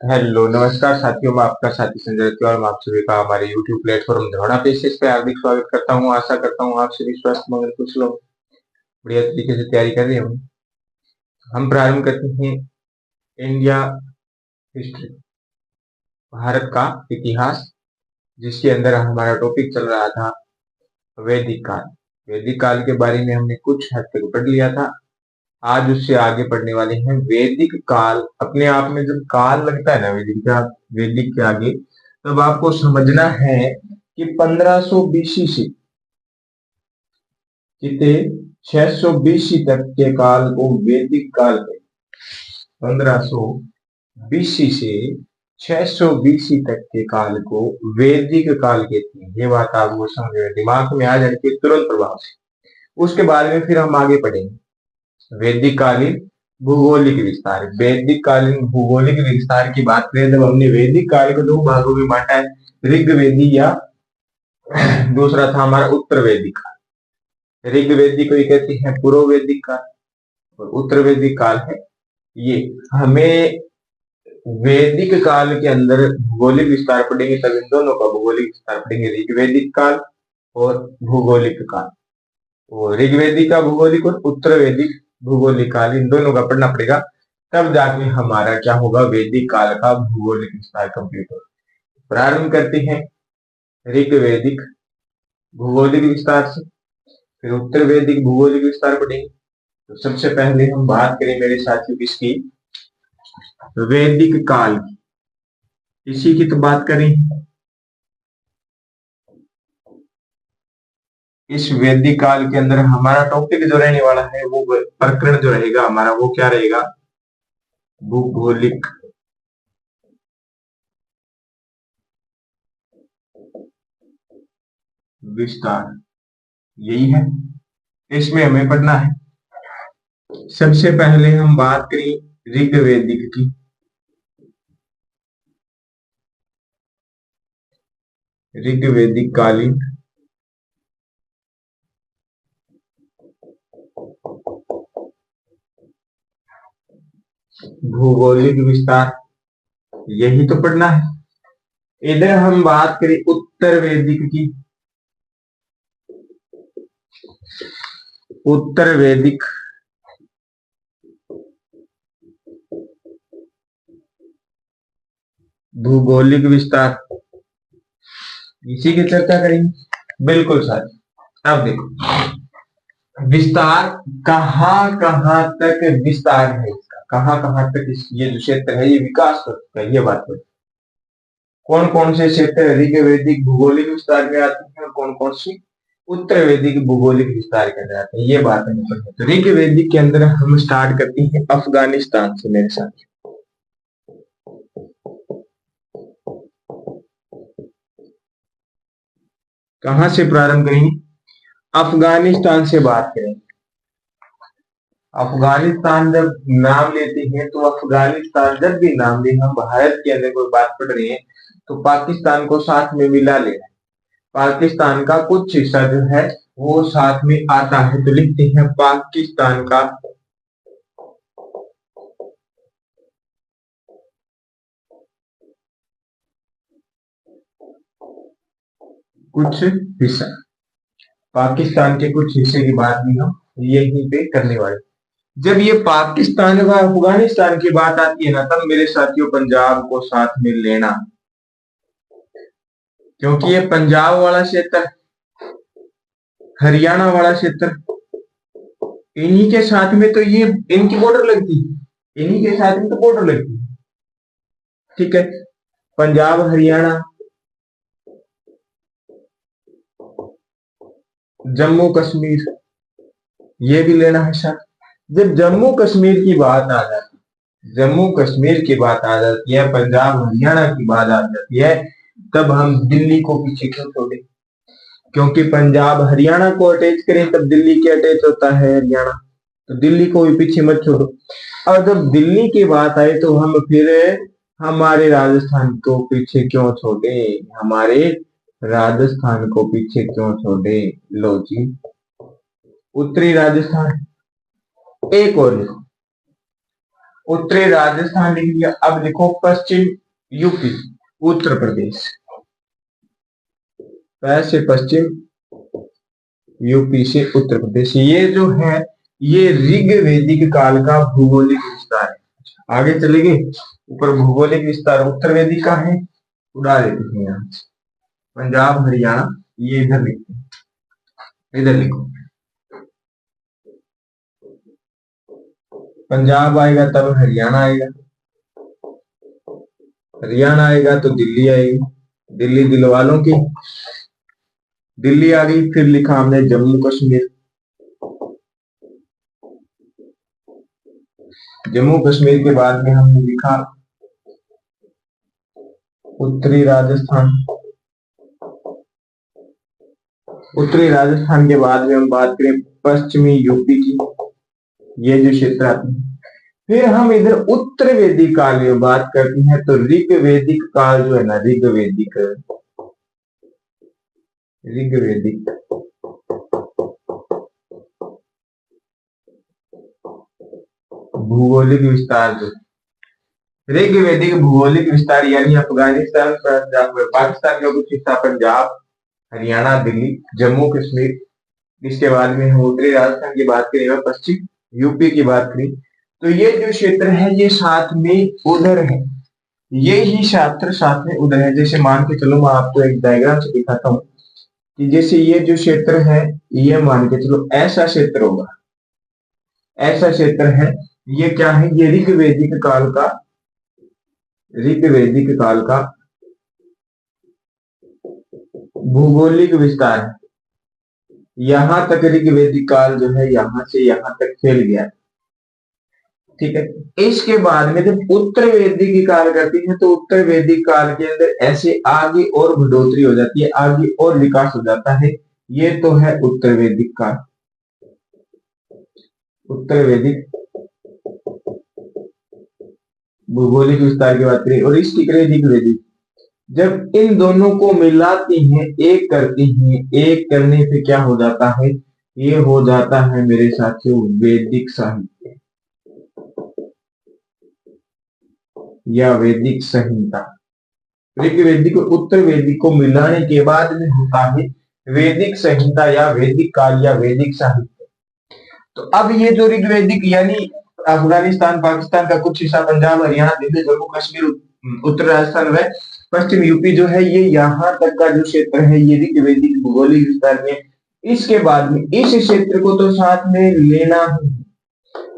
Hello नमस्कार साथियों, मैं आपका साथी संजय रत्ती और मैं आप सभी का हमारे YouTube प्लेटफॉर्म धरौड़ा पेशेस पे हार्दिक स्वागत करता हूं। आशा करता हूं आप सभी स्वस्थ मंगल कुछ लोग बढ़िया तरीके से तैयारी कर रहे होंगे। हम प्रारंभ करते हैं इंडिया हिस्ट्री, भारत का इतिहास, जिसके अंदर हमारा टॉपिक चल रहा था वैदिक काल। वैदिक काल के बारे में हमने कुछ हद तक पढ़ लिया था। आज उससे आगे पढ़ने वाले हैं वैदिक काल। अपने आप में जब काल लगता है ना वैदिक के आगे, तब आपको समझना है कि 1500 बीसी से कितने 600 बीसी तक के काल को वैदिक काल कहते हैं। 1500 बीसी से 600 बीसी तक के काल को वैदिक काल कहते हैं। ये बात आपको समझ में दिमाग में आ जाती है तुरंत प्रभाव से। उसके बाद में फिर हम आगे पढ़ेंगे वैदिक कालीन भूगोलिक विस्तार। वैदिक कालीन भूगोलिक विस्तार की बात करें तब हमने वैदिक काल को दो भागों में बांटा है, ऋग्वेदी या दूसरा था हमारा उत्तर वैदिक काल। ऋग्वेदी को कहते हैं पूर्व वैदिक काल और उत्तर वैदिक काल है ये। हमें वैदिक काल के अंदर भूगोलिक विस्तार पढ़ेंगे तब इन दोनों का भूगोलिक विस्तार पढ़ेंगे, ऋग्वेदिक काल और भूगोलिक काल। और ऋग्वेदी का भूगोलिक और उत्तर वैदिक भूगोलिक काल इन दोनों का पढ़ना पड़ेगा, तब जाके हमारा क्या होगा, वैदिक काल का भूगोलिक विस्तार कंप्लीट होगा। प्रारंभ करते हैं ऋग्वेदिक भूगोलिक विस्तार से, फिर उत्तर वैदिक भूगोलिक विस्तार पढ़ेंगे। तो सबसे पहले हम बात करें मेरे साथियों किसकी, वैदिक काल की। इसी की तो बात करें। इस वैदिक काल के अंदर हमारा टॉपिक जो रहने वाला है, वो प्रकरण जो रहेगा हमारा, वो क्या रहेगा, भूगोलिक विस्तार। यही है, इसमें हमें पढ़ना है। सबसे पहले हम बात करें ऋग्वेदिक की। ऋग्वेदिक कालीन भूगोलिक विस्तार, यही तो पढ़ना है। इधर हम बात करें उत्तर वैदिक की। उत्तर वैदिक भूगोलिक विस्तार, इसी की चर्चा करेंगे। बिल्कुल सर। अब देखो विस्तार कहां कहां तक विस्तार है इसका, कहां कहां तक ये जो क्षेत्र है ये विकास कर चुका है, ये बात है। कौन कौन से क्षेत्र ऋग्वेदिक भूगोलिक विस्तार में आते हैं और कौन कौन सी उत्तर वैदिक भूगोलिक विस्तार के अंदर आते हैं, ये बात है। तो ऋग्वेदिक के अंदर हम स्टार्ट करते हैं अफगानिस्तान से मेरे साथ। कहां से प्रारंभ करेंगे, अफगानिस्तान से बात करेंगे। अफगानिस्तान जब नाम लेते हैं तो अफगानिस्तान जब भी नाम ले, हम भारत के अंदर कोई बात पढ़ रहे हैं तो पाकिस्तान को साथ में मिला लेना। पाकिस्तान का कुछ हिस्सा जो है वो साथ में आता है, तो लिखते हैं पाकिस्तान का कुछ हिस्सा। पाकिस्तान के कुछ हिस्से की बात भी हम यहीं पे करने वाले। जब ये पाकिस्तान व अफगानिस्तान की बात आती है ना, तब मेरे साथियों पंजाब को साथ में लेना, क्योंकि ये पंजाब वाला क्षेत्र, हरियाणा वाला क्षेत्र, इन्हीं के साथ में तो ये इनकी बॉर्डर लगती है, इन्हीं के साथ में तो बॉर्डर लगती है। ठीक है, पंजाब हरियाणा जम्मू कश्मीर, ये भी लेना है साथ। जब जम्मू कश्मीर की बात आ जाती है, जम्मू कश्मीर की बात आ जाती है, पंजाब हरियाणा की बात आ जाती है, तब हम दिल्ली को पीछे क्यों छोड़े, क्योंकि पंजाब हरियाणा को अटैच करें तब दिल्ली के अटैच होता है हरियाणा, तो दिल्ली को भी पीछे मत छोड़ो। और जब दिल्ली की बात आए तो हम फिर हमारे राजस्थान को पीछे क्यों छोड़े, हमारे राजस्थान को पीछे क्यों छोड़े। लो जी, उत्तरी राजस्थान। एक और उत्तरी राजस्थान लिख लिया। अब लिखो पश्चिम यूपी, उत्तर प्रदेश, वैसे पश्चिम यूपी से उत्तर प्रदेश। ये जो है ये ऋग्वैदिक काल का भूगोलिक विस्तार है। आगे चलेंगे, ऊपर भूगोलिक विस्तार उत्तर वैदिक का है, उड़ा देते हैं यहाँ पंजाब हरियाणा, ये इधर लिखते हैं, इधर लिखो पंजाब आएगा तब हरियाणा आएगा, हरियाणा आएगा तो दिल्ली आएगी, दिल्ली दिल वालों की, दिल्ली आ गई। फिर लिखा हमने जम्मू कश्मीर, जम्मू कश्मीर के बाद में हमने लिखा उत्तरी राजस्थान, उत्तरी राजस्थान के बाद में हम बात करें पश्चिमी यूपी की, ये जो क्षेत्र आते हैं। फिर हम इधर उत्तर वैदिक काल में बात करते हैं तो ऋग्वैदिक काल जो है ना, ऋग्वैदिक भूगोलिक विस्तार, जो ऋग्वैदिक भूगोलिक विस्तार यानी अफगानिस्तान, पाकिस्तान का कुछ हिस्सा, पंजाब हरियाणा दिल्ली जम्मू कश्मीर, इसके बाद में हम उत्तरी राजस्थान की बात करें और पश्चिम यूपी की बात करें तो ये जो क्षेत्र है ये साथ में उधर है, ये ही क्षेत्र साथ में उधर है। जैसे मान के चलो, मैं आपको एक डायग्राम से दिखाता हूँ कि जैसे ये जो क्षेत्र है ये मान के चलो ऐसा क्षेत्र होगा, ऐसा क्षेत्र है, ये क्या है, ये ऋग्वैदिक काल का, ऋग्वैदिक काल का भूगोलिक विस्तार है। यहां तक ऋग्वैदिक काल जो है यहां से यहां तक फैल गया, ठीक है। इसके बाद में जब उत्तर वैदिक काल करती है तो उत्तर वैदिक काल के अंदर ऐसे आगे और बढ़ोतरी हो जाती है, आगे और विकास हो जाता है। ये तो है उत्तर वैदिक काल, उत्तर वैदिक भूगोलिक विस्तार की बात करें और इसकी करें ऋग्वैदिक। जब इन दोनों को मिलाती हैं, एक करती हैं, एक करने से क्या हो जाता है, ये हो जाता है मेरे साथियों वैदिक साहित्य या वैदिक संहिता। ऋग्वैदिक और उत्तर वैदिक को मिलाने के बाद में होता है वैदिक संहिता या वैदिक काल या वैदिक साहित्य। तो अब ये जो ऋग्वैदिक यानी अफगानिस्तान पाकिस्तान का कुछ हिस्सा, पंजाब हरियाणा दिल्ली जम्मू कश्मीर उत्तर राजस्थान व पश्चिम यूपी जो है, ये यहाँ तक का जो क्षेत्र है ये ऋग्वैदिक भूगोलिक विस्तार में। इसके बाद में इस क्षेत्र को तो साथ में लेना ही,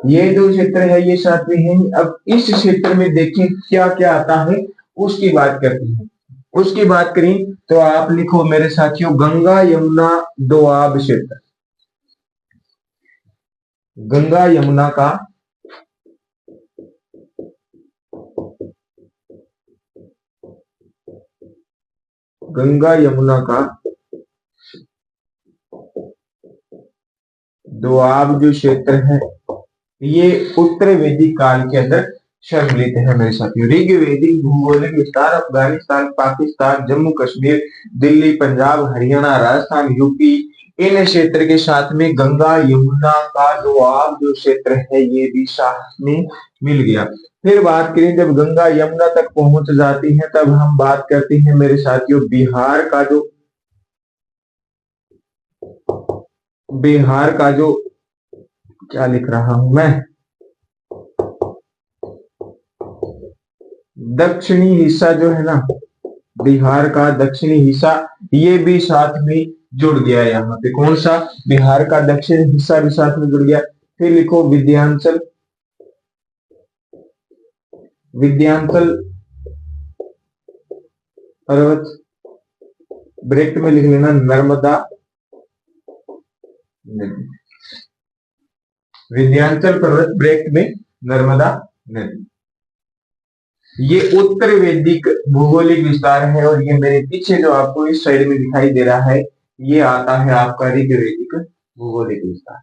ये जो क्षेत्र है ये साथ में है। अब इस क्षेत्र में देखें क्या क्या आता है उसकी बात करते हैं। उसकी बात करें तो आप लिखो मेरे साथियों गंगा यमुना दोआब क्षेत्र, गंगा यमुना का दोआब जो क्षेत्र है ये उत्तर वैदिक काल के अंदर सम्मिलित है मेरे साथियों। ऋग्वैदिक भूगोलिक विस्तार अफगानिस्तान पाकिस्तान जम्मू कश्मीर दिल्ली पंजाब हरियाणा राजस्थान यूपी, इन क्षेत्र के साथ में गंगा यमुना का दोआब जो क्षेत्र है ये भी साथ में मिल गया। फिर बात करें जब गंगा यमुना तक पहुंच जाती है तब हम बात करते हैं मेरे साथियों बिहार का जो क्या लिख रहा हूं मैं, दक्षिणी हिस्सा जो है ना, बिहार का दक्षिणी हिस्सा ये भी साथ में जुड़ गया। यहाँ पे कौन सा, बिहार का दक्षिणी हिस्सा भी साथ में जुड़ गया। फिर लिखो विंध्याचल, विंध्याचल पर्वत, ब्रैकेट में लिख लेना नर्मदा नदी, विंध्याचल पर्वत ब्रैकेट में नर्मदा नदी। ये उत्तर वैदिक भूगोलिक विस्तार है और ये मेरे पीछे जो आपको इस साइड में दिखाई दे रहा है ये आता है आपका ऋग्वैदिक भूगोलिक विस्तार।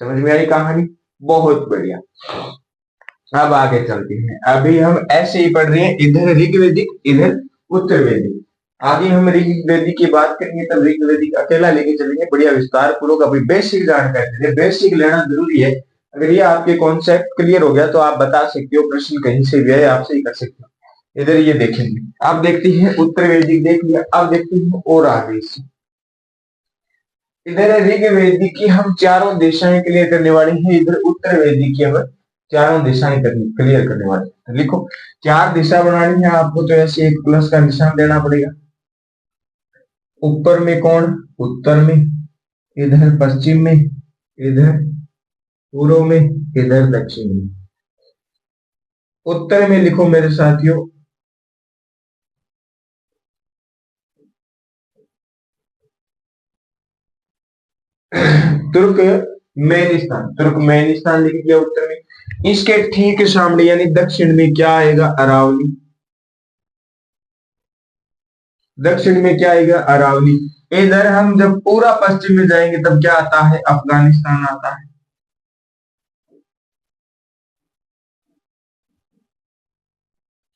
समझ में आई कहानी, बहुत बढ़िया। अब आगे चलते हैं, अभी हम ऐसे ही पढ़ रहे हैं, इधर ऋग्वैदिक इधर उत्तर वैदिक। आगे हम ऋग्वैदिक की बात करेंगे तब ऋग्वैदिक अकेला लेके चलेंगे, बढ़िया विस्तार पूर्वक। अभी बेसिक जानकारी, बेसिक लेना जरूरी है अगर ये आपके कॉन्सेप्ट क्लियर हो गया तो आप बता सकते हो, प्रश्न कहीं से भी है आपसे ही कर सकते हो। इधर ये देखेंगे, आप देखते हैं उत्तर वैदिक देख लिया, अब देखते हैं और आगे से। इधर ऋग वैदिक की हम चारों दिशाएं क्लियर करने वाले हैं, इधर उत्तर वैदिक की हम चारों दिशाएं क्लियर करने वाले हैं। तो लिखो, चार दिशा बनानी है आपको, तो ऐसे एक प्लस का निशान देना पड़ेगा। ऊपर में कौन? उत्तर में, इधर पश्चिम में, इधर पूर्व में, इधर दक्षिण में। उत्तर में लिखो मेरे साथियों तुर्कमेनिस्तान, तुर्कमेनिस्तान लिख दिया उत्तर में। इसके ठीक सामने यानी दक्षिण में क्या आएगा? अरावली। दक्षिण में क्या आएगा? अरावली। इधर हम जब पूरा पश्चिम में जाएंगे तब क्या आता है? अफगानिस्तान आता है।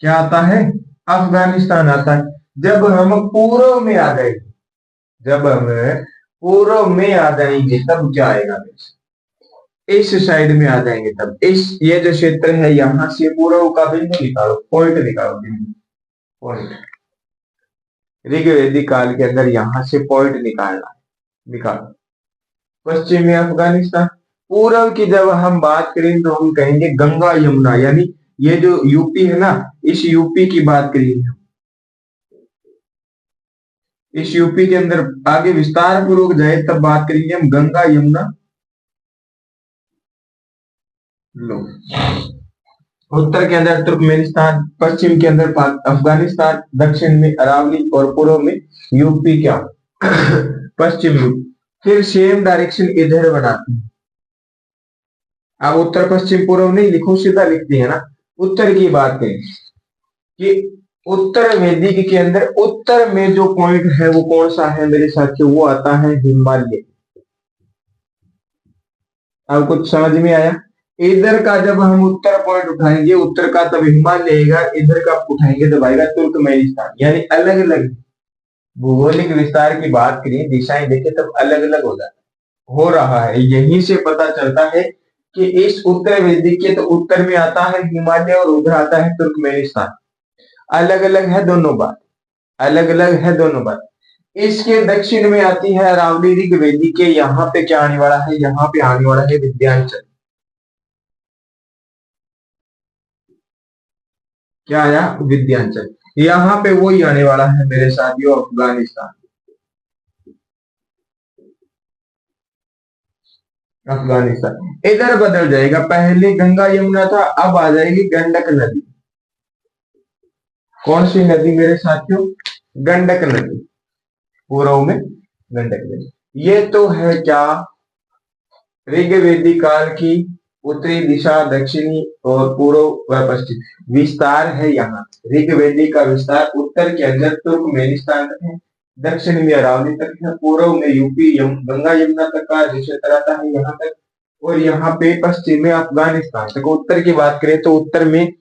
क्या आता है? अफगानिस्तान आता है। जब हम पूर्व में आ जाएंगे, जब हम पूर्व में आ जाएंगे तब क्या आएगा? इस साइड में आ जाएंगे तब इस ये जो क्षेत्र है यहां से पूर्व का बिंदु निकालो, पॉइंट निकालो, बिंदु पॉइंट। ऋग्वेदिक काल के अंदर यहां से पॉइंट निकालना, निकालो। पश्चिम में अफगानिस्तान। पूर्व की जब हम बात करें तो हम कहेंगे गंगा यमुना, यानी ये जो यूपी है ना, इस यूपी की बात करेंगे हम। इस यूपी के अंदर आगे विस्तार पूर्वक जाए तब बात करेंगे हम गंगा यमुना। लो, उत्तर के अंदर तुर्कमेनिस्तान, पश्चिम के अंदर अफगानिस्तान, दक्षिण में अरावली और पूर्व में यूपी क्या पश्चिम यूपी। फिर सेम डायरेक्शन इधर बनाते हैं। अब उत्तर पश्चिम पूर्व नहीं लिखो, सीधा लिखते हैं ना। उत्तर की बात करें कि उत्तर वैदिक के अंदर उत्तर में जो पॉइंट है वो कौन सा है मेरे साथियों? वो आता है हिमालय। अब कुछ समझ में आया? इधर का जब हम उत्तर पॉइंट उठाएंगे उत्तर का तब हिमालय आएगा, इधर का उठाएंगे तब आएगा तुर्कमेनिस्तान। यानी अलग अलग भौगोलिक विस्तार की बात करें, दिशाएं देखें तब अलग अलग हो जाता हो रहा है। यहीं से पता चलता है कि इस उत्तर वैदिक के तो उत्तर में आता है हिमालय और उधर आता है तुर्कमेनिस्तान। अलग अलग है दोनों बात, अलग अलग है दोनों बात। इसके दक्षिण में आती है अरावली ऋग्वेदिक के, यहाँ पे क्या आने वाला है? यहाँ पे आने वाला है विंध्याचल। क्या आया? विंध्याचल। यहाँ पे वही आने वाला है मेरे साथियों, अफगानिस्तान। अफगानिस्तान इधर बदल जाएगा, पहले गंगा यमुना था, अब आ जाएगी गंडक नदी। कौन सी नदी मेरे साथियों? गंडक नदी। पूर्व में गंडक नदी। ये तो है क्या? ऋग्वेदिक काल की उत्तरी दिशा, दक्षिणी और पूर्व व पश्चिम विस्तार है। यहाँ ऋग्वेदिक का विस्तार उत्तर के अंदर तुर्कमेनिस्तान तक है, दक्षिण में अरावली तक है, पूर्व में यूपी गंगा यमुना तक का जो क्षेत्र आता है यहाँ तक, और यहाँ पे पश्चिम में अफगानिस्तान तक। उत्तर की बात करें तो उत्तर में,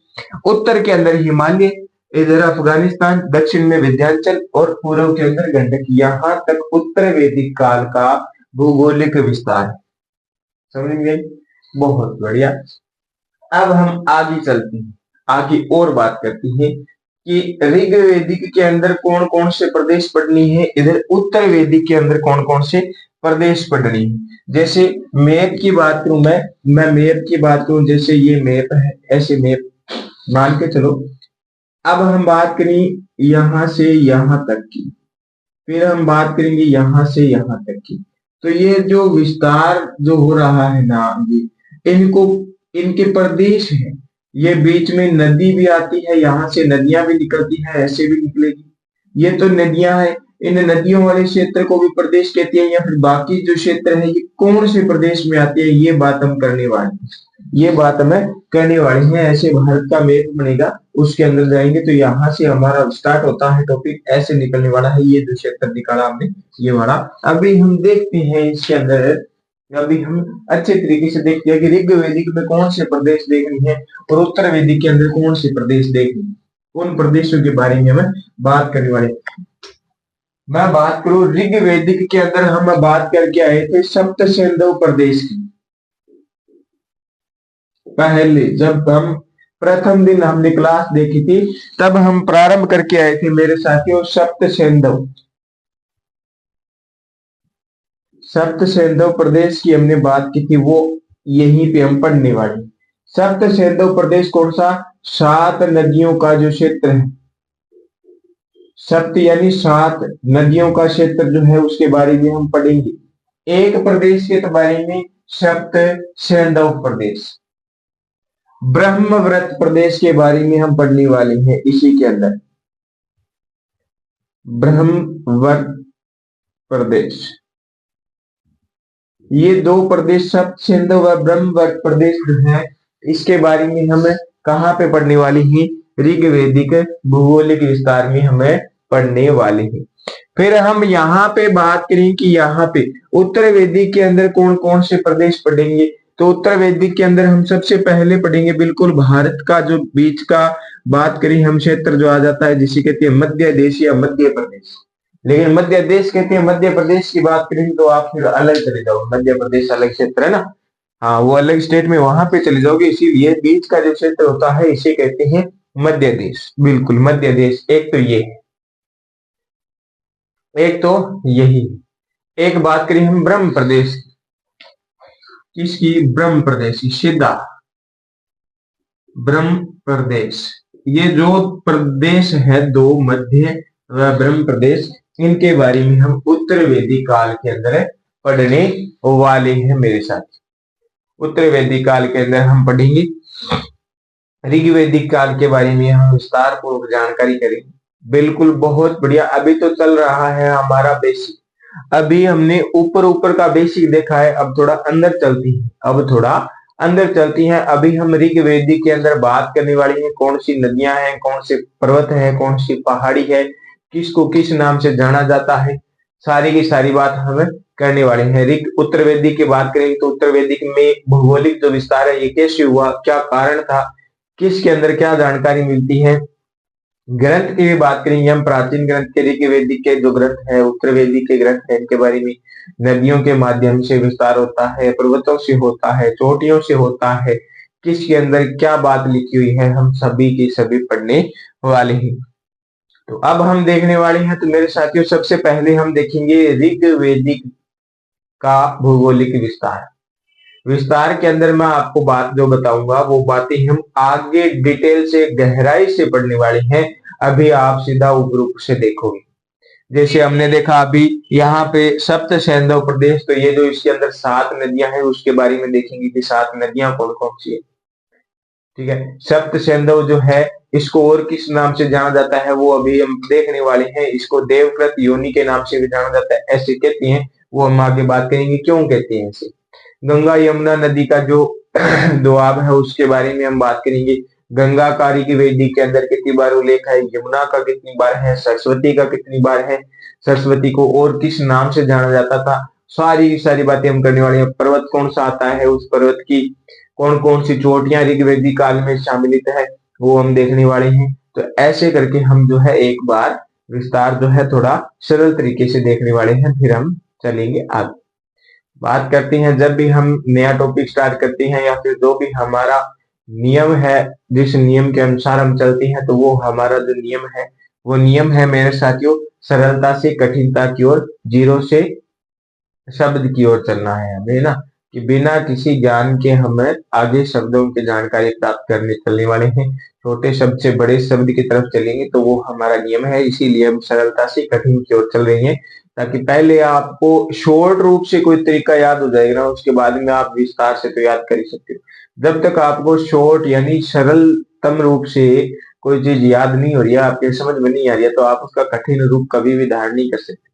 उत्तर के अंदर हिमालय, इधर अफगानिस्तान, दक्षिण में विंध्याचल और पूर्व के अंदर गंडक। यहाँ तक उत्तर वैदिक काल का भौगोलिक विस्तार। समझ गए? बहुत बढ़िया। अब हम आगे चलते हैं, आगे और बात करते हैं कि ऋग्वेदिक के अंदर कौन कौन से प्रदेश पढ़नी है, इधर उत्तर वैदिक के अंदर कौन कौन से प्रदेश पढ़नी है। जैसे मैप की बात करूं मैं मैप की बात करूं, जैसे ये मैप है, ऐसे मैप मान के चलो। अब हम बात करें यहां से यहां तक की, फिर हम बात करेंगे यहां से यहां तक की। तो ये जो विस्तार जो हो रहा है ना, ये इनको, इनके प्रदेश है। ये बीच में नदी भी आती है, यहाँ से नदियां भी निकलती है, ऐसे भी निकलेगी। ये तो नदियां हैं, इन नदियों वाले क्षेत्र को भी प्रदेश कहते हैं, या फिर बाकी जो क्षेत्र है ये कौन से प्रदेश में आते हैं, ये बात हम करने वाले हैं। ये बात हमें करने वाली है। ऐसे भारत का मैप बनेगा, उसके अंदर जाएंगे तो यहाँ से हमारा स्टार्ट होता है टॉपिक, ऐसे निकलने वाला है। ये जो क्षेत्र निकाला हमने ये वाला, अभी हम देखते हैं इसके अंदर, अभी हम अच्छे तरीके से देखते हैं कि ऋग्वेदिक में कौन से प्रदेश देखनी है और उत्तर वैदिक के अंदर कौन से प्रदेश देखनी है, उन प्रदेशों के बारे में हमें बात करने वाले। मैं बात करूं ऋग्वेदिक के अंदर हम बात करके आए थे सप्त सिंधु प्रदेश की। पहले जब हम प्रथम दिन हमने क्लास देखी थी तब हम प्रारंभ करके आए थे मेरे साथियों सप्त सेंधव। सप्त सेंधव प्रदेश की हमने बात की थी, वो यहीं पे हम पढ़ने वाले। सप्त सेंधव प्रदेश कौन सा? 7 नदियों का जो क्षेत्र है, सप्त यानी 7 नदियों का क्षेत्र जो है उसके बारे में हम पढ़ेंगे। एक प्रदेश के बारे में सप्त सेंधव प्रदेश। ब्रह्मव्रत प्रदेश के बारे में हम पढ़ने वाले हैं इसी के अंदर, ब्रह्मव्रत प्रदेश। ये दो प्रदेश सप्त सिंधु व ब्रह्मवर्त प्रदेश जो है इसके बारे में हमें कहाँ पे पढ़ने वाली है? ऋग्वेदिक भौगोलिक विस्तार में हमें पढ़ने वाले हैं। फिर हम यहाँ पे बात करें कि यहाँ पे उत्तर वैदिक के अंदर कौन कौन से प्रदेश पढ़ेंगे। तो उत्तर वैदिक के अंदर हम सबसे पहले पढ़ेंगे बिल्कुल भारत का जो बीच का बात करें हम क्षेत्र जो आ जाता है जिसे कहते हैं मध्य देश या मध्य प्रदेश। लेकिन मध्य देश कहते हैं, मध्य प्रदेश की बात करें तो आप फिर अलग चले जाओ, मध्य प्रदेश अलग क्षेत्र है ना, हाँ वो अलग स्टेट में वहां पे चले जाओगे, इसीलिए बीच का जो क्षेत्र होता है इसे कहते हैं मध्य देश। बिल्कुल मध्य देश एक तो ये, एक तो यही। एक बात करें हम ब्रह्म प्रदेश, किसकी? ब्रह्म प्रदेश की, सीधा ब्रह्म प्रदेश। ये जो प्रदेश है दो, मध्य व ब्रह्म प्रदेश, इनके बारे में हम उत्तर वैदिक काल के अंदर पढ़ने वाले हैं मेरे साथ। उत्तर वैदिक काल के अंदर हम पढ़ेंगे, ऋग्वैदिक काल के बारे में हम विस्तार पूर्वक जानकारी करेंगे। बिल्कुल बहुत बढ़िया। अभी तो चल रहा है हमारा बेसिक, अभी हमने ऊपर ऊपर का बेसिक देखा है, अब थोड़ा अंदर चलती है, अब थोड़ा अंदर चलती हैं। अभी हम ऋग्वेदिक के अंदर बात करने वाली हैं कौन सी नदियां हैं, कौन से पर्वत है, कौन सी पहाड़ी है, किसको किस नाम से जाना जाता है, सारी की सारी बात हम करने वाले हैं। ऋग उत्तर वैदिक की बात करेंगे तो उत्तर वैदिक में भौगोलिक जो विस्तार है ये कैसे हुआ, क्या कारण था, किसके अंदर क्या जानकारी मिलती है। ग्रंथ की भी बात करेंगे हम, प्राचीन ग्रंथ के ऋग्वेदिक के जो ग्रंथ है, उत्तर वैदिक के ग्रंथ है, इनके बारे में नदियों के माध्यम से विस्तार होता है, पर्वतों से होता है, चोटियों से होता है, किसके अंदर क्या बात लिखी हुई है, हम सभी की सभी पढ़ने वाले हैं। तो अब हम देखने वाले हैं, तो मेरे साथियों सबसे पहले हम देखेंगे ऋग्वेदिक का भौगोलिक विस्तार। विस्तार के अंदर मैं आपको बात जो बताऊंगा वो बातें हम आगे डिटेल से गहराई से पढ़ने वाले हैं, अभी आप सीधा उपरूप से देखोगे। जैसे हमने देखा अभी यहाँ पे सप्त सैंधव प्रदेश, तो ये जो इसके अंदर 7 नदियां हैं उसके बारे में देखेंगे कि 7 नदियां कौन कौन सी है। ठीक है, सप्त सैंधव जो है इसको और किस नाम से जाना जाता है वो अभी हम देखने वाले हैं। इसको देवव्रत योनि के नाम से भी जाना जाता है, ऐसे कहते हैं, वो हम आगे बात करेंगे क्यों कहते हैं ऐसे। गंगा यमुना नदी का जो दोआब है उसके बारे में हम बात करेंगे। गंगा का ऋग्वेदिक के अंदर कितनी बार उल्लेख है, यमुना का कितनी बार है, सरस्वती का कितनी बार है, सरस्वती को और किस नाम से जाना जाता था, सारी सारी बातें हम करने वाले हैं। पर्वत कौन सा आता है, उस पर्वत की कौन कौन सी चोटियां ऋग्वेदिक काल में शामिलित है वो हम देखने वाले हैं। तो ऐसे करके हम जो है एक बार विस्तार जो है थोड़ा सरल तरीके से देखने वाले हैं, फिर हम चलेंगे आगे। बात करते हैं जब भी हम नया टॉपिक स्टार्ट करते हैं या फिर जो भी हमारा नियम है, जिस नियम के अनुसार हम चलते हैं, तो वो हमारा जो नियम है वो नियम है मेरे साथियों सरलता से कठिनता की ओर, जीरो से शब्द की ओर चलना है हमें ना, कि बिना किसी ज्ञान के हमें आगे शब्दों की जानकारी प्राप्त करने चलने वाले हैं। छोटे शब्द से बड़े शब्द की तरफ चलेंगे तो वो हमारा नियम है, इसीलिए हम सरलता से कठिन की ओर चल रहे हैं, ताकि पहले आपको शॉर्ट रूप से कोई तरीका याद हो जाएगा ना, उसके बाद में आप विस्तार से तो याद कर ही सकते हो। जब तक आपको शॉर्ट यानी सरलतम रूप से कोई चीज याद नहीं हो रही है, आपके समझ में नहीं आ रही है, तो आप उसका कठिन रूप कभी भी धारण नहीं कर सकते,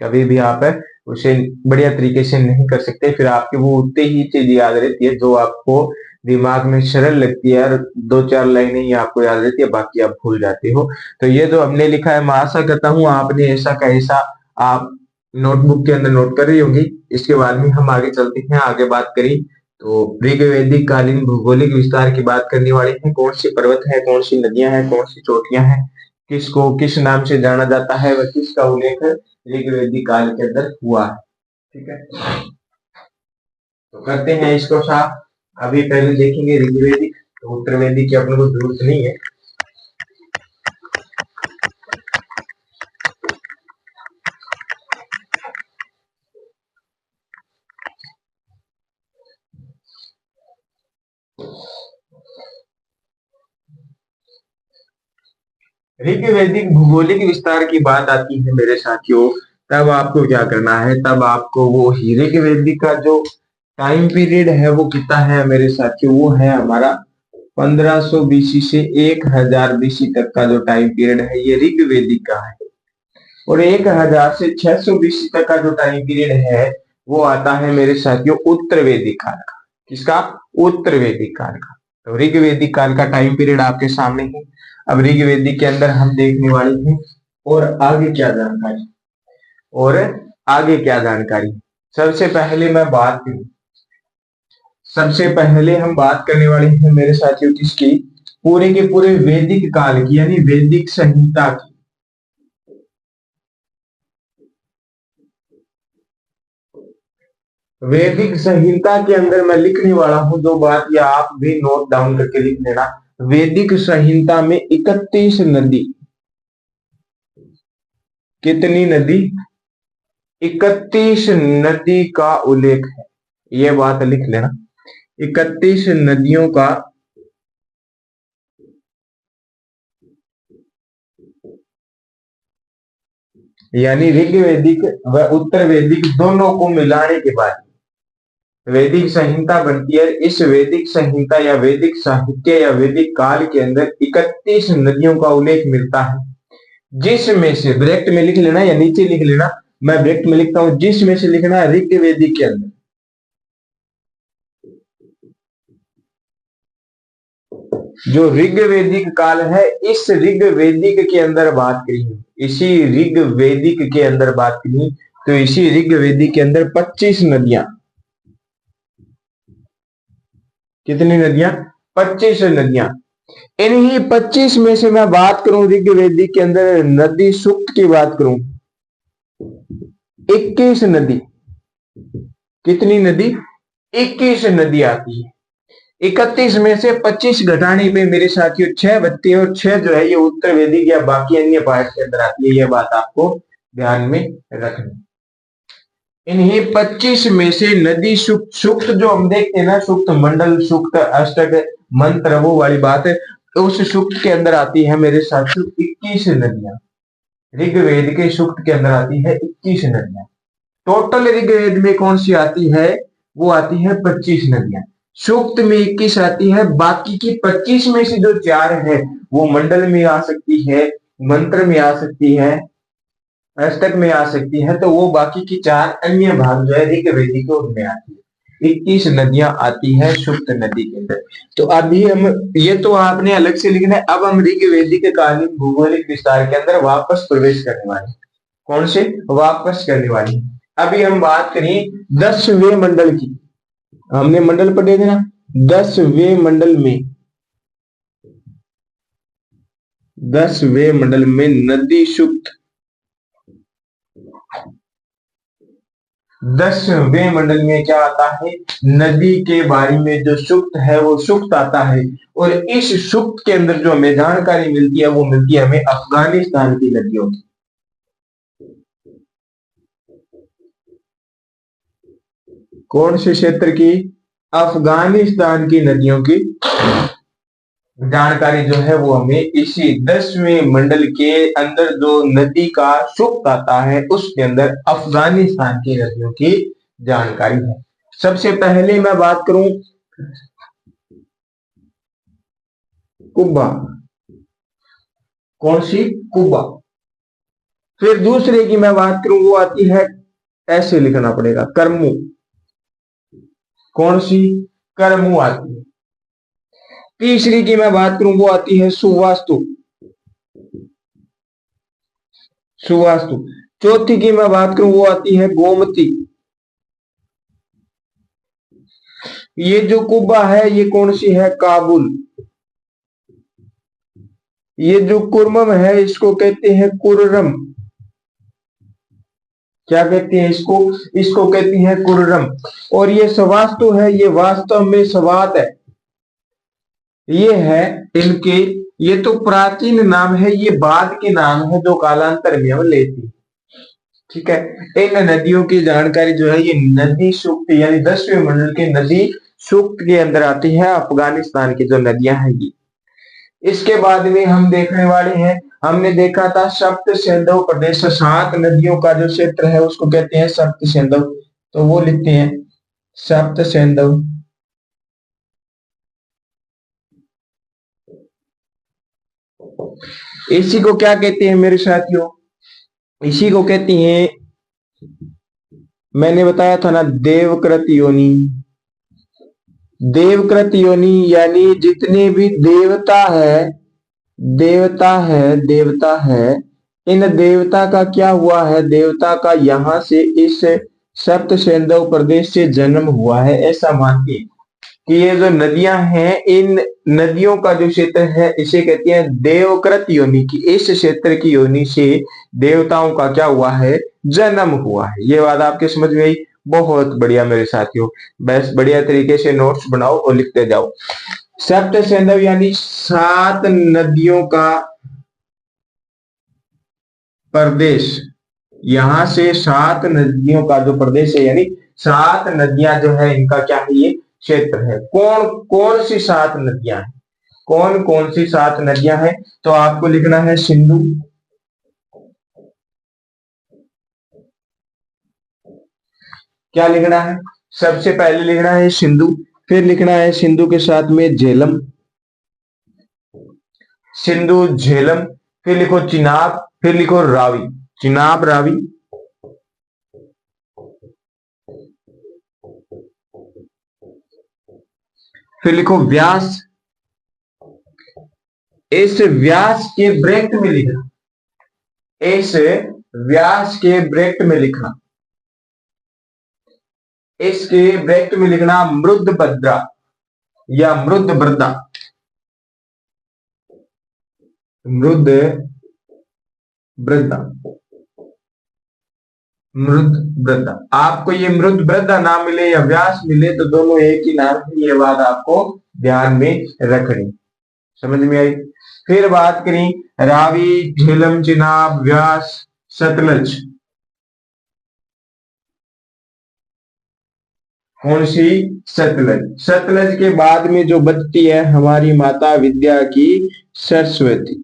कभी भी आप उसे बढ़िया तरीके से नहीं कर सकते। फिर आपकी वो उतनी ही चीज याद रहती है जो आपको दिमाग में सरल लगती है, और 2-4 लाइनें ही आपको याद रहती है, बाकी आप भूल जाते हो। तो ये जो हमने लिखा है मैं आशा करता हूँ आपने ऐसा का ऐसा आप नोटबुक के अंदर नोट कर रही होंगी। इसके बाद में हम आगे चलते हैं, आगे बात करें तो ऋग्वैदिक कालीन भौगोलिक विस्तार की बात करने वाले हैं। कौन सी पर्वत है, कौन सी नदियां हैं, कौन सी चोटियां हैं, किसको किस नाम से जाना जाता है, वह किसका उल्लेख ऋग्वेदिक काल के अंदर हुआ है। ठीक है, तो करते हैं इसको साफ। अभी पहले देखेंगे ऋग्वेदिक, तो उत्तरवेदिक की अपने को जरूरत नहीं है। ऋग्वेदिक भूगोलिक विस्तार की बात आती है मेरे साथियों, तब आपको क्या करना है, तब आपको वो ही ऋग्वेदिक का जो टाइम पीरियड है वो कितना है मेरे साथियों, वो है हमारा 1500 बीसी से 1000 बीसी तक का जो टाइम पीरियड है ये ऋग्वेदिक का है। और 1000 से 600 बीसी तक का जो टाइम पीरियड है वो आता है मेरे साथियों उत्तर वैदिक काल का। किसका? उत्तर वैदिक काल का। तो ऋग्वेदिक काल का टाइम पीरियड आपके सामने है। अब ऋग्वेदिक के अंदर हम देखने वाले हैं और आगे क्या जानकारी, और आगे क्या जानकारी। सबसे पहले मैं बात करूं, सबसे पहले हम बात करने वाले हैं मेरे साथियों किसकी, पूरे के पूरे वैदिक काल की, यानी वैदिक संहिता की। वैदिक संहिता के अंदर मैं लिखने वाला हूं दो बात, या आप भी नोट डाउन करके लिख लेना। वैदिक संहिता में 31 नदी, कितनी नदी? 31 नदी का उल्लेख है, यह बात लिख लेना। 31 नदियों का यानी ऋग्वेदिक व उत्तर वैदिक दोनों को मिलाने के बाद वैदिक संहिता बनती है। इस वैदिक संहिता या वैदिक साहित्य या वैदिक काल के अंदर 31 नदियों का उल्लेख मिलता है, जिसमें से ब्रैकेट में लिख लेना या नीचे लिख लेना, मैं ब्रैकेट में लिखता हूं, जिसमें से लिखना ऋग्वेदिक के अंदर, जो ऋग्वेदिक काल है इस ऋग्वेदिक के अंदर बात करी, इसी ऋग्वेदिक के अंदर बात करी, तो इसी ऋग्वेदिक के अंदर 25 नदियां, कितनी नदियां? 25 नदियां। इन्हीं 25 में से मैं बात करूं ऋग्वेदिक के अंदर नदी सूक्त की बात करूं, 21 नदी, कितनी नदी? 21 नदी आती है। 31 में से 25 घटाने पे मेरे साथियों 6 बचती है, और 6 जो है ये उत्तर वैदिक या बाकी अन्य पार्ट के अंदर आती है, यह बात आपको ध्यान में रखनी। इन्हीं 25 में से नदी सूक्त, सूक्त जो हम देखते हैं ना, सूक्त मंडल, सूक्त अष्टक, मंत्र, वो वाली बात है, तो उस सूक्त के अंदर आती है मेरे साथियों 21 नदियां। ऋग्वेद के सूक्त के अंदर आती है 21 नदियां। टोटल ऋग्वेद में कौन सी आती है? वो आती है 25 नदियां। सूक्त में 21 आती है, बाकी की 25 में से जो 4 है वो मंडल में आ सकती है, मंत्र में आ सकती है, अष्टक में आ सकती है, तो वो बाकी की 4 अन्य भाग जो है ऋग्वेदी को उनमें आती है। 21 नदियां आती है सुप्त नदी के अंदर। तो अभी हम, ये तो आपने अलग से लिखना है। अब हम ऋग्वेदिक कालीन भौगोलिक विस्तार के अंदर वापस प्रवेश करने वाले। कौन से? वापस करने वाली। अभी हम बात करें 10वें मंडल की। हमने मंडल पढ़े थे ना, 10वें मंडल में, 10वें मंडल में नदी सूक्त, 10वें मंडल में क्या आता है? नदी के बारे में जो सूक्त है वो सूक्त आता है। और इस सूक्त के अंदर जो हमें जानकारी मिलती है वो मिलती है हमें अफगानिस्तान की नदियों की। कौन से क्षेत्र की? अफगानिस्तान की नदियों की जानकारी जो है वो हमें इसी 10वें मंडल के अंदर जो नदी का सूक्त आता है उसके अंदर अफगानिस्तान की नदियों की जानकारी है। सबसे पहले मैं बात करूं कुब्बा, कौन सी? कुब्बा। फिर दूसरे की मैं बात करूं वो आती है, ऐसे लिखना पड़ेगा, करमू। कौन सी? करमू आती है। तीसरी की मैं बात करूं वो आती है सुवास्तु, सुवास्तु। चौथी की मैं बात करूं वो आती है गोमती। ये जो कुब्बा है ये कौन सी है? काबुल। ये जो कुरमम है इसको कहते हैं कुर्रम। क्या कहते हैं इसको? इसको कहती है कुर्रम। और ये सवास्तु है, ये वास्तव में सवात है, ये है इनके, ये तो प्राचीन नाम है, ये बाद के नाम है जो कालांतर में हम लेती। ठीक है, इन नदियों की जानकारी जो है ये नदी सूक्त यानी 10वें मंडल के नदी सूक्त के अंदर आती है, अफगानिस्तान की जो नदियां हैं ये। इसके बाद में हम देखने वाले हैं, हमने देखा था सप्त सिंधु प्रदेश, 7 नदियों का जो क्षेत्र है उसको कहते हैं सप्त सिंधु। तो वो लिखते हैं सप्त सिंधु। इसी को क्या कहते हैं मेरे साथियों? इसी को कहती हैं, मैंने बताया था ना, देवकृत योनि। देवकृत योनि यानी जितने भी देवता है, देवता है, इन देवता का क्या हुआ है? देवता का यहां से इस सप्त सिंधु प्रदेश से जन्म हुआ है, ऐसा मानते हैं कि ये जो नदियां हैं, इन नदियों का जो क्षेत्र है इसे कहते हैं देवकृत योनि, की इस क्षेत्र की योनि से देवताओं का क्या हुआ है? जन्म हुआ है। ये बात आपके समझ में आई? बहुत बढ़िया मेरे साथियों, बस बढ़िया तरीके से नोट्स बनाओ और लिखते जाओ। सप्त सिंधु यानी 7 नदियों का प्रदेश, यहां से 7 नदियों का जो प्रदेश है, यानी 7 नदियां जो है इनका क्या है? ये क्षेत्र है। कौन कौन सी 7 नदियां हैं? कौन कौन सी 7 नदियां हैं? तो आपको लिखना है सिंधु, क्या लिखना है? सबसे पहले लिखना है सिंधु, फिर लिखना है सिंधु के साथ में झेलम, सिंधु झेलम, फिर लिखो चिनाब, फिर लिखो रावी, चिनाब रावी, फिर लिखो व्यास। इस व्यास के ब्रैकेट में लिखना, इस व्यास के ब्रैकेट में लिखना, इसके ब्रैकेट में लिखना मृदभद्रा या मृदभद्रा, मृदभद्रा, मृदभद्रा। आपको ये मृदभद्रा नाम मिले या व्यास मिले तो दोनों एक ही नाम है, ये बात आपको ध्यान में रखनी। समझ में आई? फिर बात करें रावी, झेलम, चिनाब, व्यास, सतलज। कौन सी? सतलज। सतलज के बाद में जो बचती है हमारी माता विद्या की सरस्वती।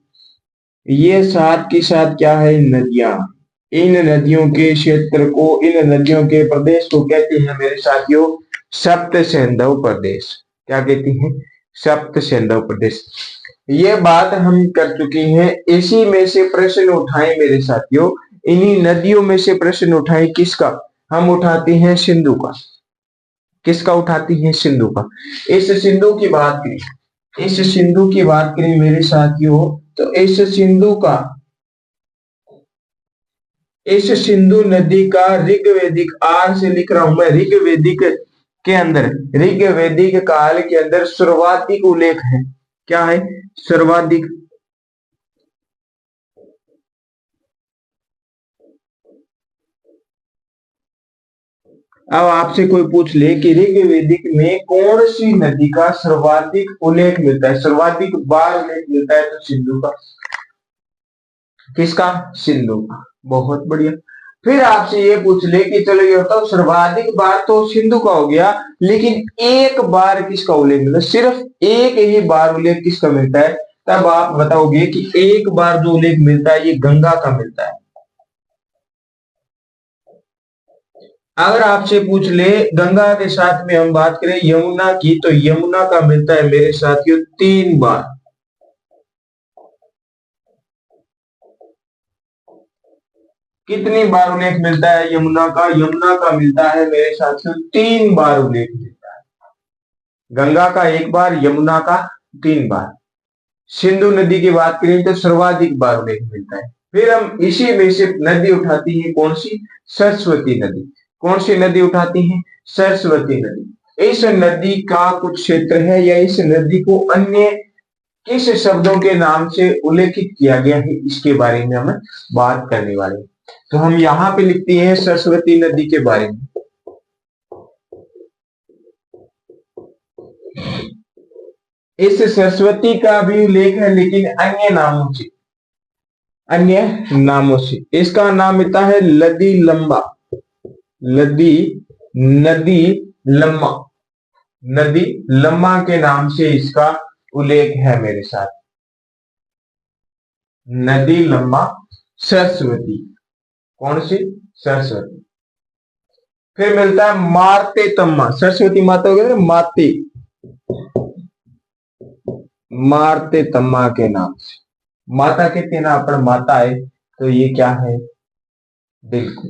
ये 7 की 7 क्या है? नदियां। इन नदियों के क्षेत्र को, इन नदियों के प्रदेश को कहते हैं मेरे साथियों सप्त सिंधु प्रदेश। क्या कहती हैं? सप्त सिंधु प्रदेश। ये बात हम कर चुके हैं। इसी में से प्रश्न उठाएं मेरे साथियों, इन्हीं नदियों में से प्रश्न उठाएं। किसका? हम उठाते हैं सिंधु का। किसका उठाती हैं? सिंधु का। इस सिंधु की बात करें, इस सिंधु की बात करें मेरे साथियों, तो इस सिंधु का, इस सिंधु नदी का ऋग्वेदिक, आर से लिख रहा हूं मैं, ऋग्वेदिक के अंदर, ऋग्वेदिक काल के अंदर सर्वाधिक उल्लेख है। क्या है? सर्वाधिक। अब आपसे कोई पूछ ले कि ऋग्वेदिक में कौन सी नदी का सर्वाधिक उल्लेख मिलता है, सर्वाधिक बार उल्लेख मिलता है, तो सिंधु का। किसका? सिंधु का। बहुत बढ़िया। फिर आपसे ये पूछ ले कि चलो ये बताओ, सर्वाधिक बार तो सिंधु का हो गया, लेकिन एक बार किसका उल्लेख मिलता है? सिर्फ एक ही बार उल्लेख किसका मिलता है? तब आप बताओगे कि एक बार जो उल्लेख मिलता है ये गंगा का मिलता है। अगर आपसे पूछ ले गंगा के साथ में हम बात करें यमुना की, तो यमुना का मिलता है मेरे साथियों 3 बार। कितनी बार उल्लेख मिलता है यमुना का? यमुना का मिलता है मेरे साथियों 3 बार उल्लेख मिलता है। गंगा का 1 बार, यमुना का 3 बार। सिंधु नदी की बात करें तो सर्वाधिक बार उल्लेख मिलता है। फिर हम इसी में से नदी उठाती है, कौन सी? सरस्वती नदी। कौन सी नदी उठाती है? सरस्वती नदी। इस नदी का कुछ क्षेत्र है या इस नदी को अन्य किस शब्दों के नाम से उल्लेखित किया गया है, इसके बारे में हम बात करने वाले हैं। तो हम यहाँ पे लिखते हैं सरस्वती नदी के बारे में। इस सरस्वती का भी उल्लेख है, लेकिन अन्य नामों से। इसका नाम मिलता है लदी लंबा, लदी नदी लम्मा, नदी लम्मा के नाम से इसका उल्लेख है मेरे साथ। नदी लम्मा सरस्वती, कौन सी? सरस्वती। फिर मिलता है मारते तम्मा, सरस्वती माता हो माते, मारते तम्मा के नाम से। माता कहते हैं ना अपन, माता है तो ये क्या है? बिल्कुल।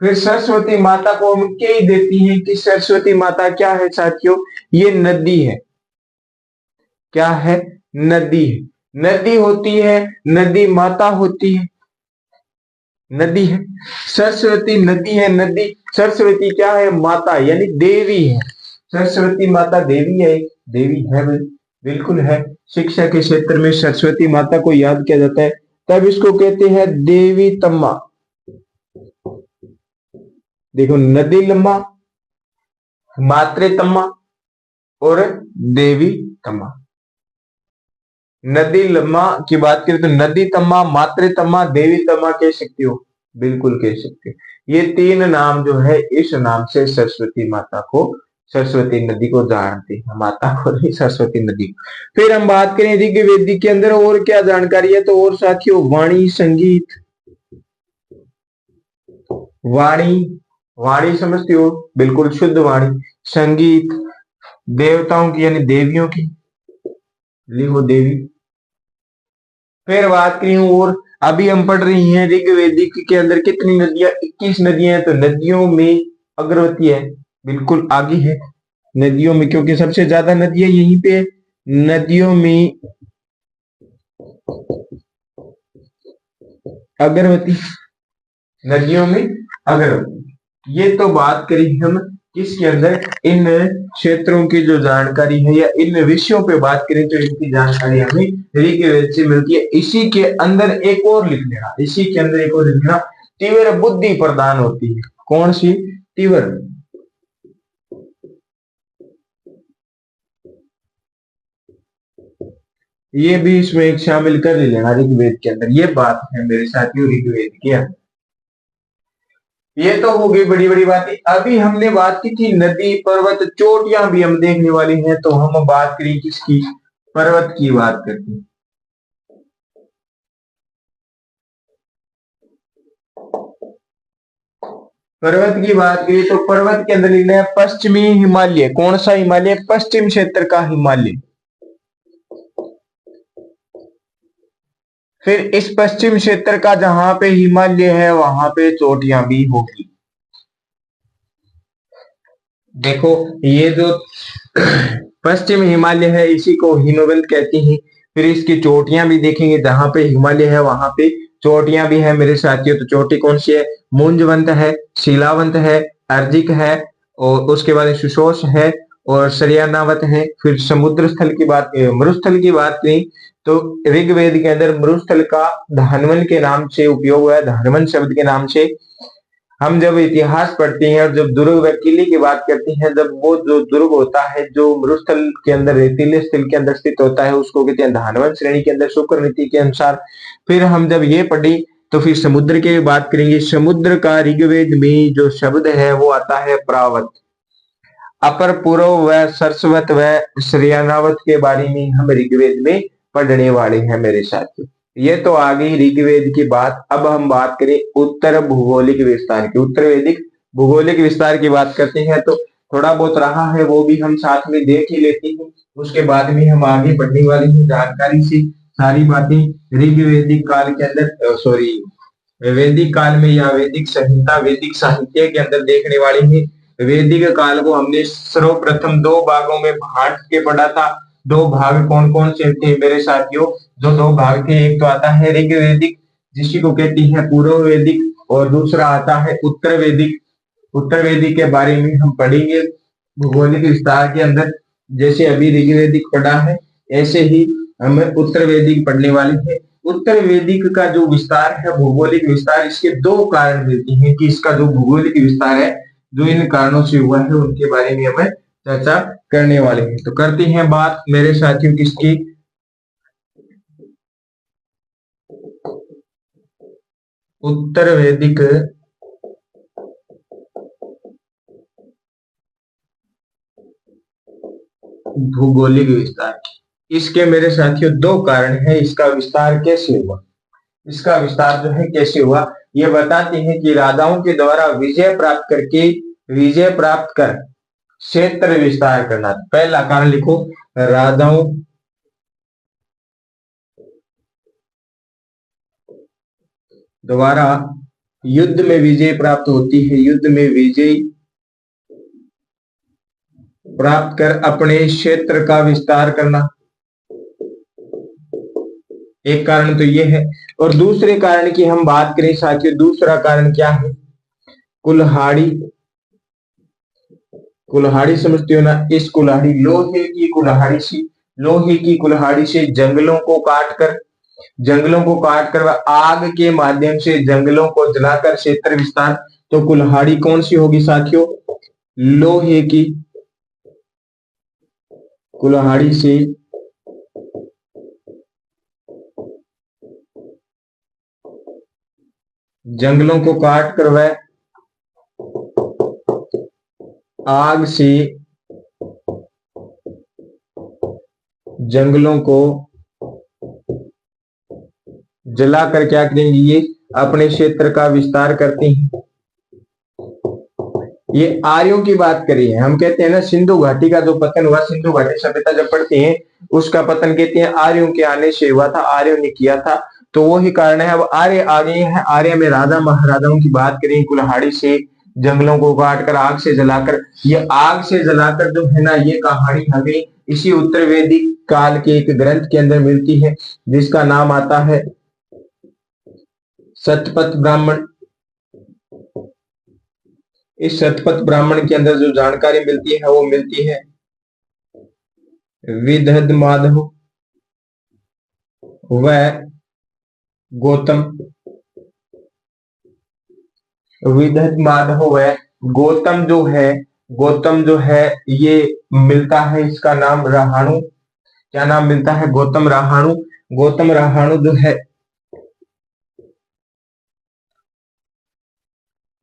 फिर सरस्वती माता को हम क्या ही देती हैं कि सरस्वती माता क्या है साथियों? ये नदी है। क्या है? नदी है। नदी होती है, नदी माता होती है, नदी है। सरस्वती नदी है, नदी। सरस्वती क्या है? माता, यानी देवी है। सरस्वती माता देवी है, देवी है, बिल्कुल है। शिक्षा के क्षेत्र में सरस्वती माता को याद किया जाता है, तब इसको कहते हैं देवी तम्मा। देखो, नदी लम्मा, मात्रे तम्मा और देवी तम्मा। नदी लम्मा की बात करें तो नदी तम्मा, मात्रे तम्मा, देवी तम्मा कह सकते हो, बिल्कुल कह सकते हो। ये तीन नाम जो है, इस नाम से सरस्वती माता को, सरस्वती नदी को जानते हैं, माता को नहीं, सरस्वती नदी। फिर हम बात करें ऋग्वेद के अंदर और क्या जानकारी है, तो और साथियों वाणी संगीत, वाणी, वाणी समझते हो, बिल्कुल शुद्ध वाणी। संगीत, देवताओं की यानी देवियों की, लिखो देवी। फिर बात करें और अभी हम पढ़ रही हैं ऋग्वेदिक के अंदर कितनी नदियां? 21 नदियां हैं। तो नदियों में अग्रवती है, बिल्कुल आगे है नदियों में, क्योंकि सबसे ज्यादा नदियां यहीं पे है। नदियों में अग्रवती, नदियों में अग्रवती। ये तो बात करी हम किसके अंदर? इन क्षेत्रों की जो जानकारी है या इन विषयों पे बात करें तो इनकी जानकारी हमें ऋग्वेद से मिलती है। इसी के अंदर एक और लिख लेना, इसी के अंदर एक और लिख लेना, तीव्र बुद्धि प्रदान होती है। कौन सी? तीव्र। ये भी इसमें एक शामिल कर लेना ऋग्वेद के अंदर। ये बात है मेरे साथियों ऋग्वेद के अंदर। ये तो हो गई बड़ी बड़ी बातें। अभी हमने बात की थी नदी, पर्वत, चोटियां भी हम देखने वाली हैं, तो हम बात करें किसकी? पर्वत की बात करते हैं। पर्वत की बात करें तो पर्वत के अंदर लिखना है पश्चिमी हिमालय। कौन सा हिमालय? पश्चिम क्षेत्र का हिमालय। फिर इस पश्चिम क्षेत्र का जहां पे हिमालय है वहां पे चोटियां भी होगी। देखो, ये जो पश्चिम हिमालय है इसी को हिमवंत कहते हैं। फिर इसकी चोटियां भी देखेंगे, जहां पे हिमालय है वहां पे चोटियां भी है मेरे साथियों। तो चोटी कौन सी है? मुंजवंत है, शिलावंत है, अर्जिक है, और उसके बाद सुशोष है और सरियानावत है। फिर समुद्र स्थल की बात, मरुस्थल की बात करें तो ऋग्वेद के अंदर मरुस्थल का धानवन के नाम से उपयोग हुआ है, धानवन शब्द के नाम से। हम जब इतिहास पढ़ते हैं और जब दुर्ग व किले की बात करते हैं, जब वो जो दुर्ग होता है जो मरुस्थल के अंदर, रेतीले स्थल के अंदर स्थित होता है, उसको कहते हैं धानवन श्रेणी के अंदर, शुक्र नीति के अनुसार। फिर हम जब ये पढ़ी तो फिर समुद्र की बात करेंगे। समुद्र का ऋग्वेद में जो शब्द है वो आता है प्रावत। अपर पूर्व व सरस्वत व श्रेयानावत के बारे में हम ऋग्वेद में पढ़ने वाले हैं मेरे साथियों। ये तो आ गई ऋग्वेद की बात। अब हम बात करें उत्तर भौगोलिक विस्तार की, उत्तर वैदिक भूगोलिक विस्तार की बात करते हैं। तो थोड़ा बहुत रहा है वो भी हम साथ में देख ही लेते हैं, उसके बाद में हम आगे बढ़ने वाली हैं। जानकारी से सारी बातें ऋग्वेदिक काल के अंदर, सॉरी, वैदिक काल में या वैदिक संहिता, वैदिक साहित्य के अंदर देखने वाले हैं। वैदिक काल को हमने सर्वप्रथम दो भागों में बांट के पढ़ा था। दो भाग कौन कौन से थे मेरे साथियों? जो दो भाग थे, एक तो आता है ऋग्वेदिक जिसी को कहती है पूर्व वैदिक, और दूसरा आता है उत्तर वैदिक। उत्तर वैदिक के बारे में हम पढ़ेंगे भौगोलिक विस्तार के अंदर। जैसे अभी ऋग्वेदिक पढ़ा है ऐसे ही हम उत्तर वैदिक पढ़ने वाले हैं। उत्तर वैदिक का जो विस्तार है, भौगोलिक विस्तार, इसके दो कारण मिलते हैं कि इसका जो भौगोलिक विस्तार है जो इन कारणों से हुआ है उनके बारे में हमें चर्चा करने वाले हैं। तो करते हैं बात मेरे साथियों किसकी, उत्तर वैदिक भौगोलिक विस्तार। इसके मेरे साथियों दो कारण है, इसका विस्तार कैसे हुआ, इसका विस्तार जो है कैसे हुआ, ये बताते हैं कि राजाओं के द्वारा विजय प्राप्त कर क्षेत्र विस्तार करना। पहला कारण लिखो, राजाओं द्वारा युद्ध में विजय प्राप्त होती है, युद्ध में विजय प्राप्त कर अपने क्षेत्र का विस्तार करना, एक कारण तो ये है। और दूसरे कारण की हम बात करें साथियों, दूसरा कारण क्या है, कुल्हाड़ी। कुल्हाड़ी समझते हो ना, इस कुल्हाड़ी, लोहे की कुल्हाड़ी से जंगलों को काट कर आग के माध्यम से जंगलों को जलाकर क्षेत्र विस्तार। तो कुल्हाड़ी कौन सी होगी साथियों, लोहे की कुल्हाड़ी से जंगलों को काट कर वह आग से जंगलों को जलाकर क्या करेंगे, ये अपने क्षेत्र का विस्तार करते हैं। ये आर्यों की बात करिए, हम कहते हैं ना सिंधु घाटी का जो पतन हुआ, सिंधु घाटी सभ्यता जब पढ़ते हैं उसका पतन कहते हैं आर्यों के आने से हुआ था, आर्यों ने किया था। तो वही कारण है। अब आर्य आ गए हैं, आर्य में राजा महाराजाओं की बात करें, कुल्हाड़ी से जंगलों को काटकर आग से जलाकर, ये आग से जलाकर जो है ना, ये कहानी हमें इसी उत्तर वैदिक काल के एक ग्रंथ के अंदर मिलती है जिसका नाम आता है शतपथ ब्राह्मण। इस शतपथ ब्राह्मण के अंदर जो जानकारी मिलती है वो मिलती है विदहद माधव व गौतम, विदहद माधव व गौतम जो है ये मिलता है, इसका नाम राहाणु, क्या नाम मिलता है, गौतम राहाणु। गौतम राहाणु जो है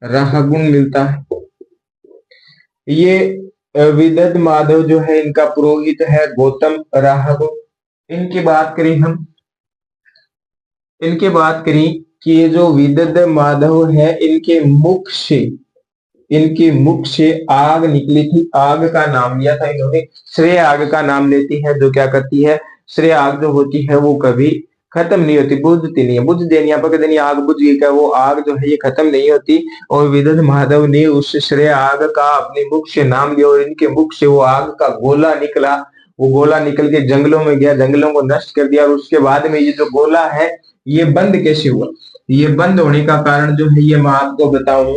राहगुण मिलता है। ये विदत माधव जो है इनका पुरोहित है गौतम राहगुण। इनके बात करें कि ये जो विदत माधव है इनके मुख से आग निकली थी, आग का नाम लिया था इन्होंने, श्रेय आग का नाम लेती है, जो क्या करती है, श्रेय आग जो होती है वो कभी खत्म नहीं होती, बुझती नहीं है, बुझ देनी पक देनी, आग बुझ गई क्या, वो आग जो है ये खत्म नहीं होती। और विदत माधव ने उस श्रेय आग का अपने मुख से नाम लिया और इनके मुख से वो आग का गोला निकला, वो गोला निकल के जंगलों में गया, जंगलों को नष्ट कर दिया। और उसके बाद में ये जो गोला है ये बंद कैसे हुआ, ये बंद होने का कारण जो है ये मैं आपको बताऊं,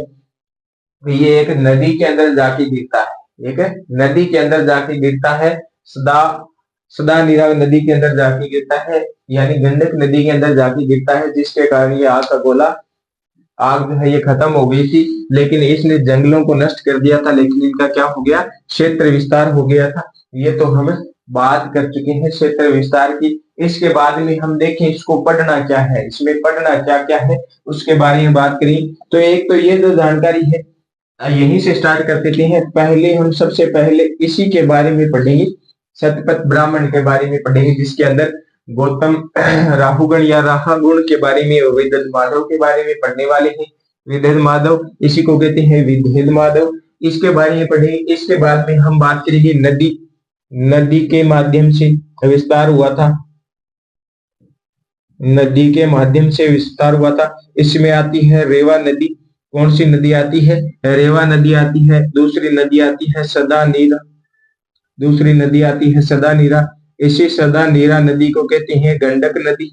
ये एक नदी के अंदर जाके गिरता है, एक नदी के अंदर जाके गिरता है, सदा सदा नीरा नदी के अंदर जाके गिरता है, यानी गंडक नदी के अंदर जाके गिरता है, जिसके कारण ये आग का गोला, आग जो है ये खत्म हो गई थी। लेकिन इसने जंगलों को नष्ट कर दिया था, लेकिन इनका क्या हो गया, क्षेत्र विस्तार हो गया था। ये तो हम बात कर चुके हैं क्षेत्र विस्तार की। इसके बाद में हम देखें इसको पढ़ना क्या है, इसमें पढ़ना क्या क्या है उसके बारे में बात करें। तो एक तो ये जो जानकारी है यहीं से स्टार्ट कर देते हैं। पहले हम सबसे पहले इसी के बारे में पढ़ेंगे, शतपथ ब्राह्मण के बारे में पढ़ेंगे, जिसके अंदर गौतम राहुगण या राहागुण के बारे में, विदत माधव के बारे में पढ़ने वाले हैं। विदत माधव इसी को कहते हैं विदत माधव, इसके बारे में पढ़ेंगे। इसके बाद में हम बात करेंगे नदी के माध्यम से विस्तार हुआ था, नदी के माध्यम से विस्तार हुआ था। इसमें आती है रेवा नदी, कौन सी नदी आती है, रेवा नदी आती है। दूसरी नदी आती है सदा नीरा, दूसरी नदी आती है सदा नीरा। इसी सदा नीरा नदी को कहते हैं गंडक नदी,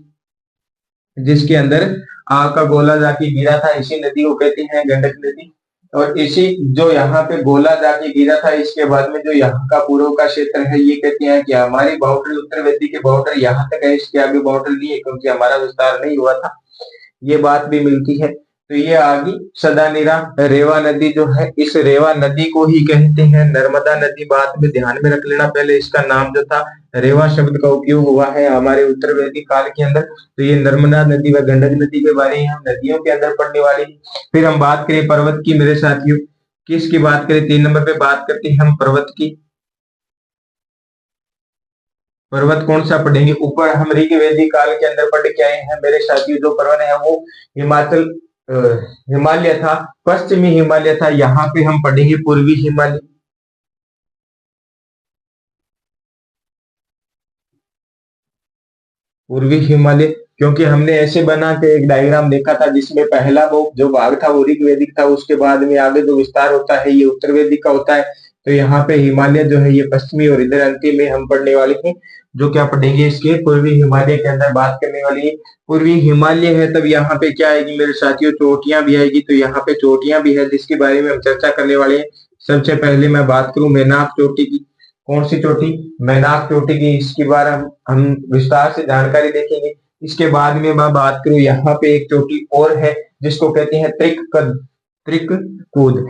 जिसके अंदर आग का गोला जाके गिरा था, इसी नदी को कहते हैं गंडक नदी। और इसी जो यहाँ पे गोला जाके गिरा था, इसके बाद में जो यहाँ का पूर्व का क्षेत्र है, ये कहते हैं कि हमारी बाउंड्री उत्तर वेदी की बाउंड्री यहाँ तक है, इसके आगे बाउंड्री नहीं है क्योंकि हमारा विस्तार नहीं हुआ था। ये बात भी मिलती है। तो ये आगे सदानीरा रेवा नदी जो है, इस रेवा नदी को ही कहते हैं नर्मदा नदी। बात में ध्यान में रख लेना, पहले इसका नाम जो था रेवा शब्द का उपयोग हुआ है हमारे उत्तर वैदिक काल के अंदर। तो ये नर्मदा नदी व गंडक नदी के बारे में हम नदियों के अंदर पढ़ने वाले हैं। फिर हम बात करें पर्वत की मेरे साथियों, किसकी बात करें? 3 नंबर पे बात करते हैं हम पर्वत की। पर्वत कौन सा पढ़ेंगे? ऊपर हम ऋग्वेदिक काल के अंदर पढ़ के आए हैं मेरे साथियों, जो पर्वत है वो हिमाचल हिमालय था, पश्चिमी हिमालय था। यहाँ पे हम पढ़ेंगे पूर्वी हिमालय। पूर्वी हिमालय, क्योंकि हमने ऐसे बना के एक डायग्राम देखा था जिसमें पहला वो जो भाग था वो ऋग्वेदिक था, उसके बाद में आगे जो विस्तार होता है ये उत्तर वेदिक का होता है। तो यहाँ पे हिमालय जो है ये पश्चिमी, और इधर अंतिम में हम पढ़ने वाले हैं जो क्या पढ़ेंगे, इसके पूर्वी हिमालय के अंदर बात करने वाली है। पूर्वी हिमालय है, तब यहाँ पे क्या आएगी मेरे साथियों? चोटियां भी आएगी। तो यहाँ पे चोटियां भी है जिसके बारे में हम चर्चा करने वाले हैं। सबसे पहले मैं बात करूं मैनाक चोटी की। कौन सी चोटी? मैनाक चोटी की। इसके बारे हम विस्तार से जानकारी देखेंगे। इसके बाद में मैं बात करूं, यहाँ पे एक चोटी और है जिसको कहते हैं त्रिककूद।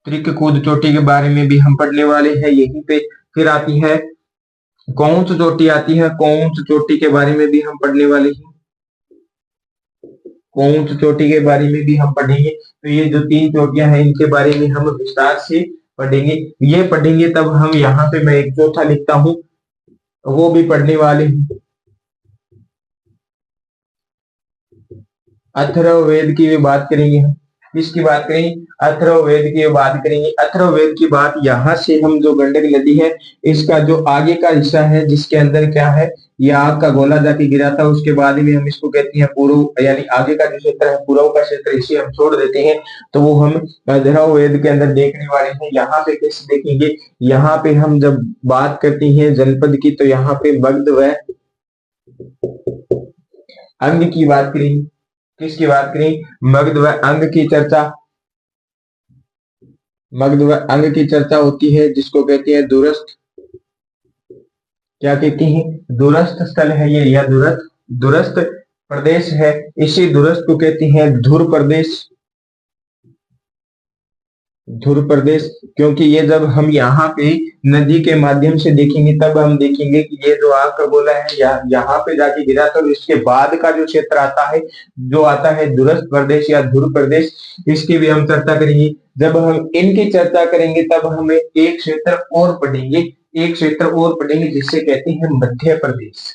त्रिककूद चोटी के बारे में भी हम पढ़ने वाले हैं यहीं पे। फिर आती है कौंच चोटी आती है, कौंच चोटी के बारे में भी हम पढ़ने वाले हैं। कौंच चोटी के बारे में भी हम पढ़ेंगे। तो ये जो 3 चोटियां हैं इनके बारे में हम विस्तार से पढ़ेंगे। ये पढ़ेंगे तब हम यहाँ पे मैं एक चौथा लिखता हूं, वो भी पढ़ने वाले हैं। अथर्ववेद की भी बात करेंगे हम। किसकी बात करेंगे? अथर्ववेद की बात करेंगे। अथर्ववेद की बात यहाँ से हम जो गंडक नदी है इसका जो आगे का हिस्सा है जिसके अंदर क्या है, ये आग का गोला जाके गिरा था, उसके बाद में हम इसको कहते हैं पूर्व, यानी आगे का जो क्षेत्र है पूर्व का क्षेत्र, इसे हम छोड़ देते हैं। तो वो हम अथर्ववेद के अंदर देखने वाले हैं। यहाँ पे कैसे देखेंगे? यहाँ पे हम जब बात करते हैं जनपद की, तो यहाँ पे मगध व अंग की बात करेंगे। किसकी बात करें? मगध व अंग की चर्चा। मगध व अंग की चर्चा होती है जिसको कहते हैं दूरस्थ। क्या कहते हैं? दूरस्थ स्थल है ये, या दूरस्थ प्रदेश है। इसी दूरस्थ को कहते हैं ध्रुव प्रदेश। ध्रुव प्रदेश, क्योंकि ये जब हम यहाँ पे नदी के माध्यम से देखेंगे तब हम देखेंगे कि ये जो आग का गोला है यहाँ पे जाके गिरा था, तो इसके बाद का जो क्षेत्र आता है जो आता है दूरस्थ प्रदेश या ध्रुव प्रदेश, इसकी भी हम चर्चा करेंगे। जब हम इनकी चर्चा करेंगे तब हमें एक क्षेत्र और पढ़ेंगे, एक क्षेत्र और पढ़ेंगे जिससे कहते हैं मध्य प्रदेश।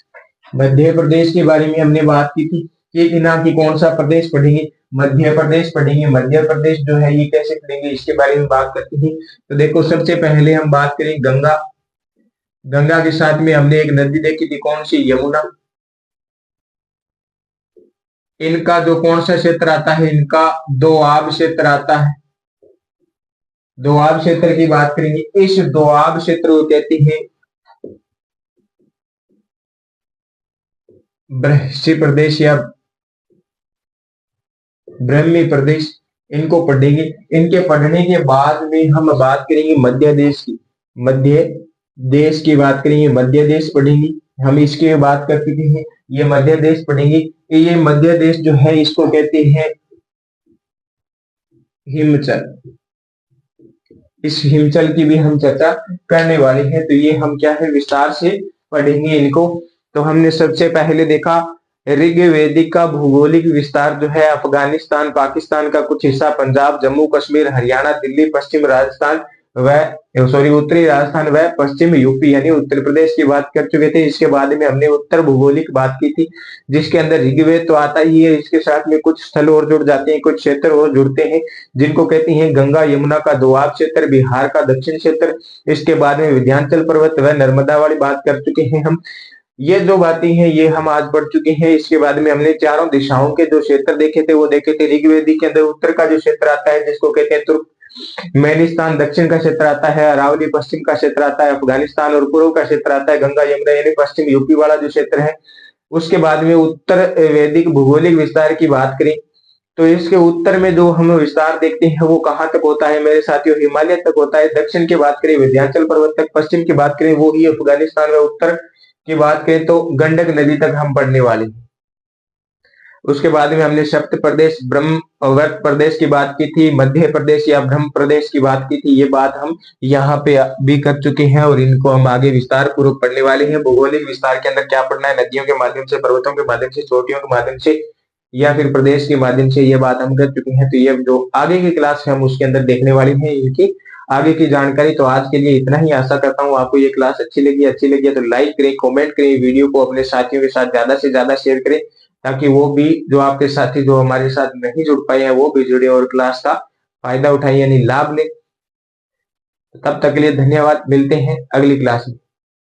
मध्य प्रदेश के बारे में हमने बात की थी कि ना कि कौन सा प्रदेश पढ़ेंगे, मध्य प्रदेश पढ़ेंगे। मध्य प्रदेश जो है ये कैसे पढ़ेंगे इसके बारे में बात करते हैं। तो देखो सबसे पहले हम बात करें गंगा। गंगा के साथ में हमने एक नदी देखी थी, कौन सी? यमुना। इनका जो कौन सा क्षेत्र आता है? इनका दोआब क्षेत्र आता है। दोआब क्षेत्र की बात करेंगे। इस दोआब क्षेत्र को कहते हैं बृहस्पति प्रदेश या ब्रह्मी प्रदेश। इनको पढ़ेंगे। इनके पढ़ने के बाद में हम बात करेंगे मध्य देश की। मध्य देश की बात करेंगे, मध्य देश पढ़ेंगे हम। इसकी बात करते हैं, ये मध्य देश पढ़ेंगे। ये मध्य देश जो है इसको कहते हैं हिमचल। इस हिमचल की भी हम चर्चा करने वाले हैं। तो ये हम क्या है विस्तार से पढ़ेंगे इनको। तो हमने सबसे पहले देखा ऋग्वेदिक का भौगोलिक विस्तार जो है अफगानिस्तान, पाकिस्तान का कुछ हिस्सा, पंजाब, जम्मू कश्मीर, हरियाणा, दिल्ली, पश्चिम राजस्थान उत्तरी राजस्थान व पश्चिम यूपी यानी उत्तर प्रदेश की बात कर चुके थे। इसके बाद में हमने उत्तर भौगोलिक बात की थी जिसके अंदर ऋग्वेद तो आता ही है, इसके साथ में कुछ स्थल और जुड़ जाते हैं, कुछ क्षेत्र और जुड़ते हैं जिनको कहते हैं गंगा यमुना का दोआब क्षेत्र, बिहार का दक्षिण क्षेत्र। इसके बाद में विंध्याचल पर्वत व नर्मदा वाली बात कर चुके हैं हम। ये जो बातें हैं ये हम आज पढ़ चुके हैं। इसके बाद में हमने चारों दिशाओं के जो क्षेत्र देखे थे वो देखे थे। ऋग्वेदी के अंदर उत्तर का जो क्षेत्र आता है जिसको कहते हैं तुर्कमेनिस्तान, दक्षिण का क्षेत्र आता है अरावली, पश्चिम का क्षेत्र आता है अफगानिस्तान, और पूर्व का क्षेत्र आता है गंगा यमुना यानी पश्चिम यूपी वाला जो क्षेत्र है। उसके बाद में उत्तर वैदिक भौगोलिक विस्तार की बात करें तो इसके उत्तर में जो हम विस्तार देखते हैं वो कहाँ तक होता है मेरे साथियों, हिमालय तक होता है। दक्षिण की बात करें विंध्याचल पर्वत तक, पश्चिम की बात करें वो ही अफगानिस्तान में, उत्तर की बात करें तो गंडक नदी तक हम पढ़ने वाले हैं। उसके बाद में हमने सप्त प्रदेश ब्रह्मवर्त प्रदेश की बात की थी, मध्य प्रदेश या ब्रह्म प्रदेश की बात की थी। ये बात हम यहाँ पे भी कर चुके हैं और इनको हम आगे विस्तार पूर्वक पढ़ने वाले हैं। भौगोलिक विस्तार के अंदर क्या पढ़ना है, नदियों के माध्यम से, पर्वतों के माध्यम से, चोटियों के माध्यम से या फिर प्रदेश के माध्यम से, ये बात हम कर चुके हैं। तो ये जो आगे की क्लास है हम उसके अंदर देखने वाले हैं इनकी आगे की जानकारी। तो आज के लिए इतना ही, आशा करता हूँ आपको ये क्लास अच्छी लगी है तो लाइक करें, कमेंट करें, वीडियो को अपने साथियों के साथ ज्यादा से ज्यादा शेयर करें ताकि वो भी, जो आपके साथी जो हमारे साथ नहीं जुड़ पाए हैं वो भी जुड़े और क्लास का फायदा उठाए यानी लाभ लें। तब तक के लिए धन्यवाद, मिलते हैं अगली क्लास में।